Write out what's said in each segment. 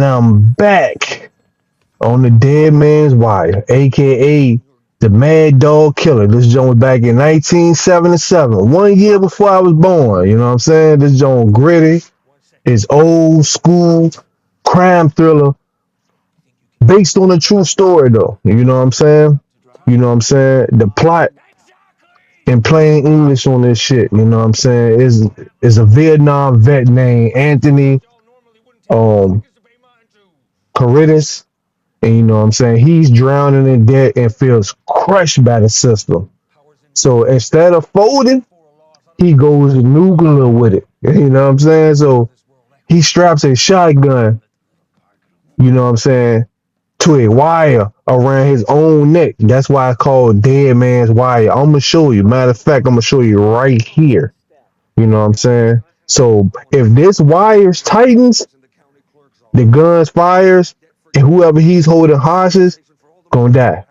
And I'm back on the Dead Man's Wire, aka the Mad Dog Killer. This joint was back in 1977, 1 year before I was born. You know what I'm saying? This joint gritty, it's old school crime thriller based on a true story though. You know what I'm saying? You know what I'm saying? The plot in plain English on this shit, you know what I'm saying, is a Vietnam vet named Anthony um Caritas. And you know what I'm saying? He's drowning in debt and feels crushed by the system. So instead of folding, he goes nuclear with it. You know what I'm saying? So he straps a shotgun, you know what I'm saying, to a wire around his own neck. That's why it's called Dead Man's Wire. I'm gonna show you. Matter of fact, I'm gonna show you right here. You know what I'm saying? So if this wires tightens, the guns fires, and whoever he's holding hostage gonna die.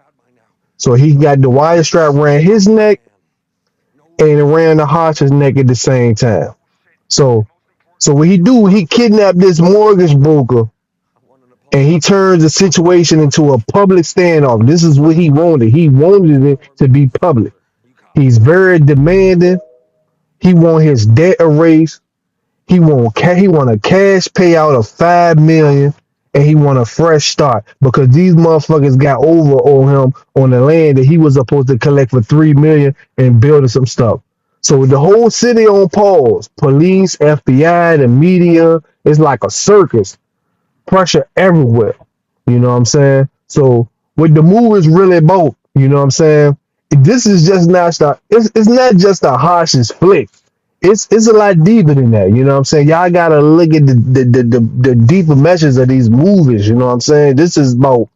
So he got the wire strap around his neck and around the hostage's neck at the same time. So so what he do, he kidnapped this mortgage broker and he turns the situation into a public standoff. This is what he wanted. He wanted it to be public. He's very demanding. He want his debt erased. He want a cash payout of 5 million, and he want a fresh start because these motherfuckers got over on him on the land that he was supposed to collect for 3 million and building some stuff. So the whole city on pause. Police, FBI, the media. It's like a circus. Pressure everywhere. You know what I'm saying? So what the movie is really about, you know what I'm saying? This is just not it's not just a hostage flick. It's a lot deeper than that. You know what I'm saying? Y'all gotta look at the deeper measures of these movies. You know what I'm saying? This is about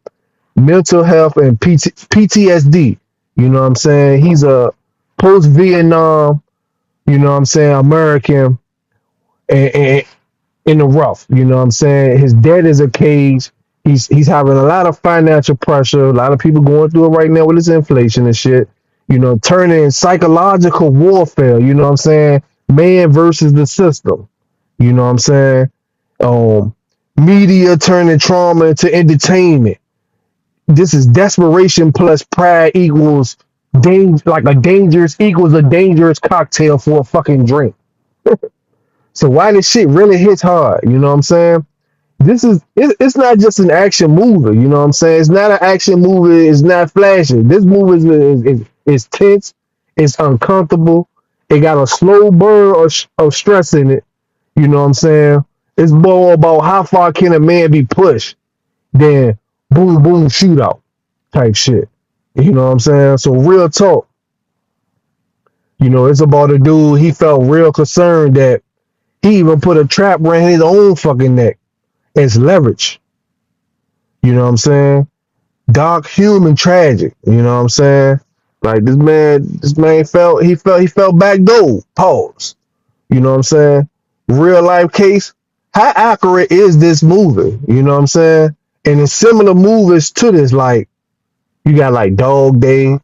mental health and PTSD. You know what I'm saying? He's a post Vietnam, you know what I'm saying, American and in the rough. You know what I'm saying? His debt is a cage. He's having a lot of financial pressure. A lot of people going through it right now with this inflation and shit. You know, turning psychological warfare. You know what I'm saying? Man versus the system. You know what I'm saying? Um, Media turning trauma into entertainment. This is desperation plus pride equals danger. Like a dangerous equals a dangerous cocktail for a fucking drink. So why this shit really hits hard? You know what I'm saying? It's not just an action movie. You know what I'm saying? It's not an action movie. It's not flashy. This movie is tense. It's uncomfortable. It got a slow burn of stress in it. You know what I'm saying? It's more about how far can a man be pushed than boom boom shootout type shit. You know what I'm saying? So real talk. You know, it's about a dude. He felt real concerned that he even put a trap around his own fucking neck as leverage. You know what I'm saying? Dark, human, tragic. You know what I'm saying? Like this man felt backdoored. Pause. You know what I'm saying? Real life case. How accurate is this movie? You know what I'm saying? And in similar movies to this, like you got like Dog Day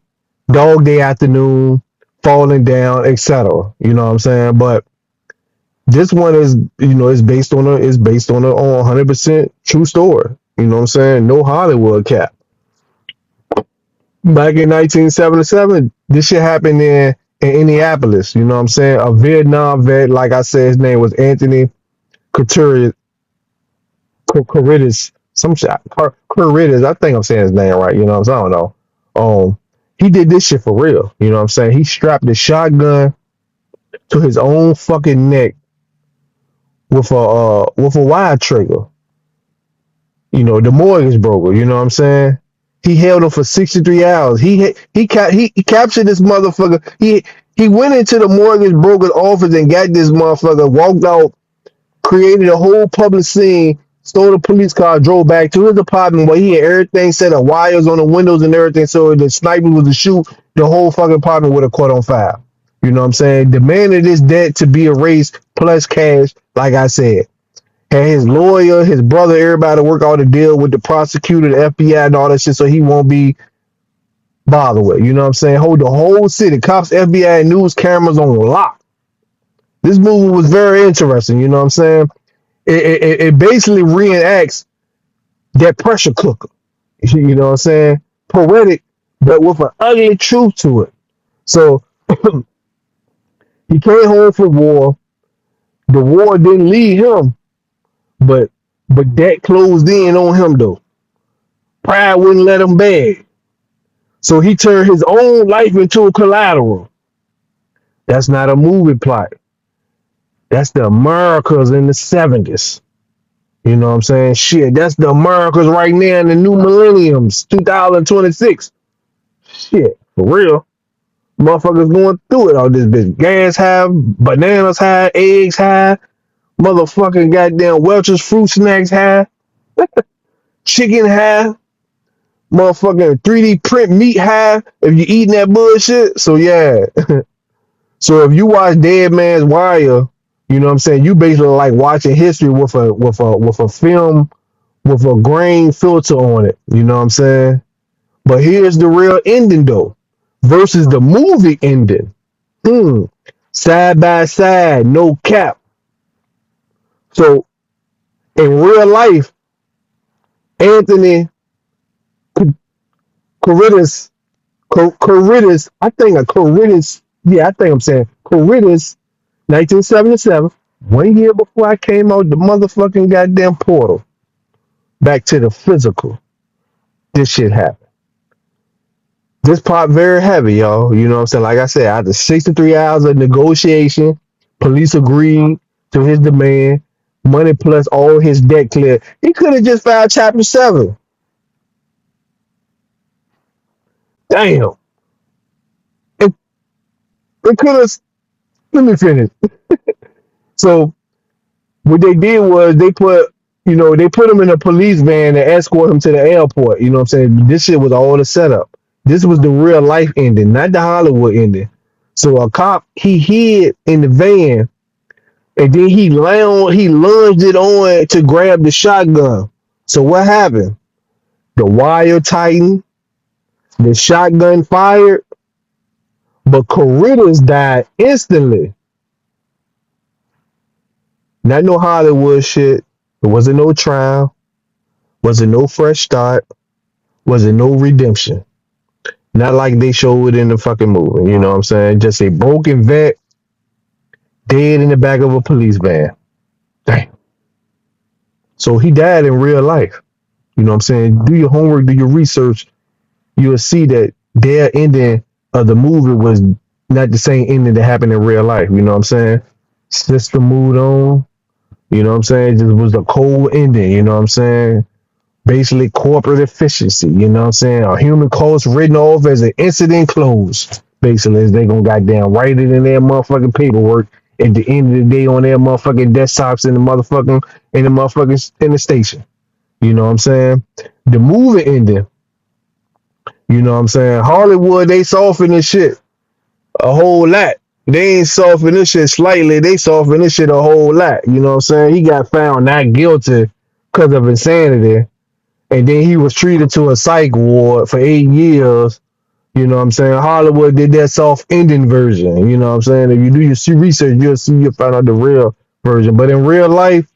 Afternoon, Falling Down, etc. You know what I'm saying? But this one is, you know, it's based on a 100% true story. You know what I'm saying? No Hollywood cap. Back in 1977, this shit happened in Indianapolis. You know what I'm saying? A Vietnam vet, like I said, his name was Anthony Couturier, Caritas, some shit, Caritas. I think I'm saying his name right. You know what I'm saying? I don't know. He did this shit for real. You know what I'm saying? He strapped the shotgun to his own fucking neck with a wire trigger. You know, the mortgage broker. You know what I'm saying? He held him for 63 hours. He captured this motherfucker. He went into the mortgage broker's office and got this motherfucker. Walked out, created a whole public scene. Stole the police car, drove back to his apartment where he had everything set up, wires on the windows and everything. So if the sniper was to shoot, the whole fucking apartment would have caught on fire. You know what I'm saying? Demanded his debt to be erased plus cash, like I said. Had his lawyer, his brother, everybody work out a deal with the prosecutor, the FBI, and all that shit so he won't be bothered with. You know what I'm saying? Hold the whole city, cops, FBI, news cameras on lock. This movie was very interesting. You know what I'm saying? It basically reenacts that pressure cooker. You know what I'm saying? Poetic, but with an ugly truth to it. So he came home from war. The war didn't leave him, but that closed in on him though. Pride wouldn't let him beg. So he turned his own life into a collateral. That's not a movie plot. That's the Americas in the 70s. You know what I'm saying? Shit, that's the Americas right now in the new millenniums, 2026. Shit, for real. Motherfuckers going through it all this bitch. Gas high, bananas high, eggs high, motherfucking goddamn Welch's fruit snacks high, chicken high, motherfucking 3D print meat high if you eating that bullshit. So yeah. So if you watch Dead Man's Wire, you know what I'm saying, you basically like watching history with a film with a grain filter on it. You know what I'm saying? But here's the real ending though. Versus the movie ending. Hmm. Side by side, no cap. So in real life, Anthony Caritas, Caritas, I think a Caritas, yeah, I think I'm saying Caritas, 1977, 1 year before I came out the motherfucking goddamn portal back to the physical. This shit happened. This part very heavy, y'all. You know what I'm saying? Like I said, after 63 hours of negotiation, police agreed to his demand, money plus all his debt cleared. He could have just filed Chapter 7. Damn. It, it could have, let me finish. So what they did was they put him in a police van and escort him to the airport. You know what I'm saying? This shit was all the setup. This was the real life ending, not the Hollywood ending. So a cop he hid in the van and then he lunged it on to grab the shotgun. So what happened? The wire tightened, the shotgun fired, but Corridas died instantly. Not no Hollywood shit. There wasn't no trial. Wasn't no fresh start. Wasn't no redemption. Not like they showed it in the fucking movie. You know what I'm saying? Just a broken vet dead in the back of a police van. Damn. So he died in real life. You know what I'm saying? Do your homework, do your research. You'll see that their ending of the movie was not the same ending that happened in real life. You know what I'm saying? Sister moved on. You know what I'm saying? Just was a cold ending. You know what I'm saying? Basically corporate efficiency, you know what I'm saying? A human cost written off as an incident closed. Basically, they gonna goddamn write it in their motherfucking paperwork at the end of the day on their motherfucking desktops in the station. You know what I'm saying? The movie ending, you know what I'm saying? Hollywood, they soften this shit a whole lot. They ain't soften this shit slightly, they soften this shit a whole lot. You know what I'm saying? He got found not guilty because of insanity. And then he was treated to a psych ward for 8 years. You know what I'm saying? Hollywood did that soft ending version. You know what I'm saying? If you do your research, you'll find out the real version. But in real life,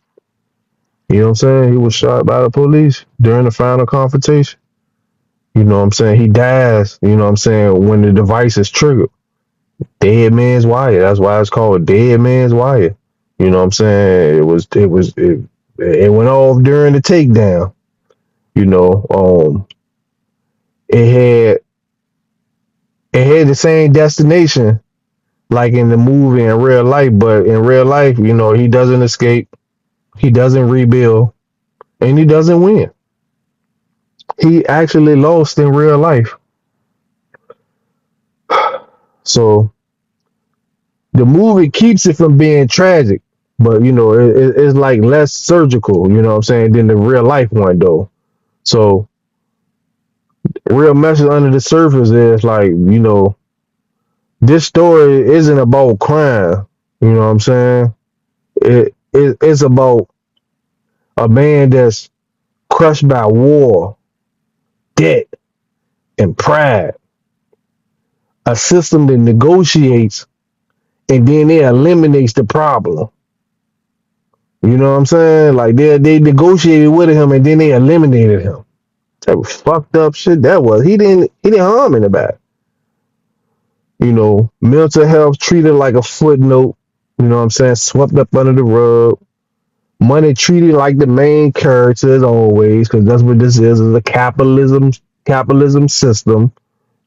you know what I'm saying? He was shot by the police during the final confrontation. You know what I'm saying? He dies, you know what I'm saying, when the device is triggered. Dead man's wire. That's why it's called dead man's wire. You know what I'm saying? It went off during the takedown. You know, it had the same destination like in the movie in real life, but in real life, you know, he doesn't escape, he doesn't rebuild, and he doesn't win. He actually lost in real life. So the movie keeps it from being tragic, but you know, it's like less surgical, you know what I'm saying, than the real life one though. So real message under the surface is like, you know, this story isn't about crime. You know what I'm saying? It's about a man that's crushed by war, debt, and pride. A system that negotiates and then it eliminates the problem. You know what I'm saying? Like they negotiated with him and then they eliminated him. That was fucked up shit. That was he didn't harm anybody. You know, mental health treated like a footnote. You know what I'm saying? Swept up under the rug. Money treated like the main character as always, because that's what this is a capitalism system.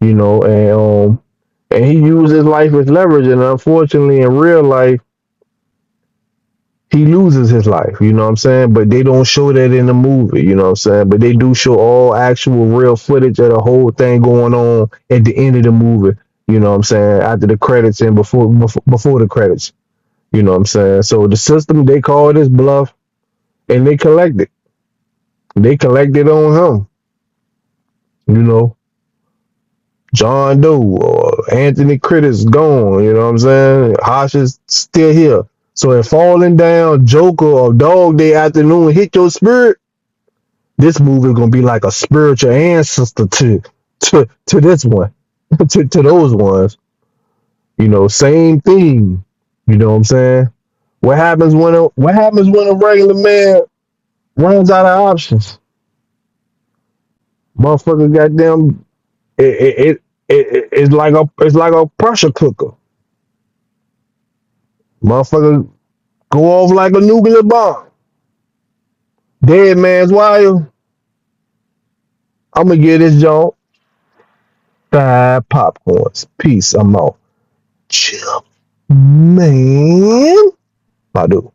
You know, and he used his life as leverage, and unfortunately, in real life, he loses his life. You know what I'm saying? But they don't show that in the movie. You know what I'm saying? But they do show all actual real footage of the whole thing going on at the end of the movie. You know what I'm saying? After the credits and before the credits. You know what I'm saying? So the system they call this bluff, and they collected. They collected on him. You know, John Doe or Anthony Critters gone. You know what I'm saying? Hosh is still here. So if Falling Down, Joker, or Dog Day Afternoon hit your spirit, this movie is gonna be like a spiritual ancestor to this one, to those ones. You know, same thing. You know what I'm saying? What happens when a regular man runs out of options? Motherfucker, goddamn, it's like a pressure cooker. Motherfucker go off like a nuclear bomb. Dead man's wire. I'm gonna get this joint 5 popcorns. Peace. I'm out. Chill, man. I do.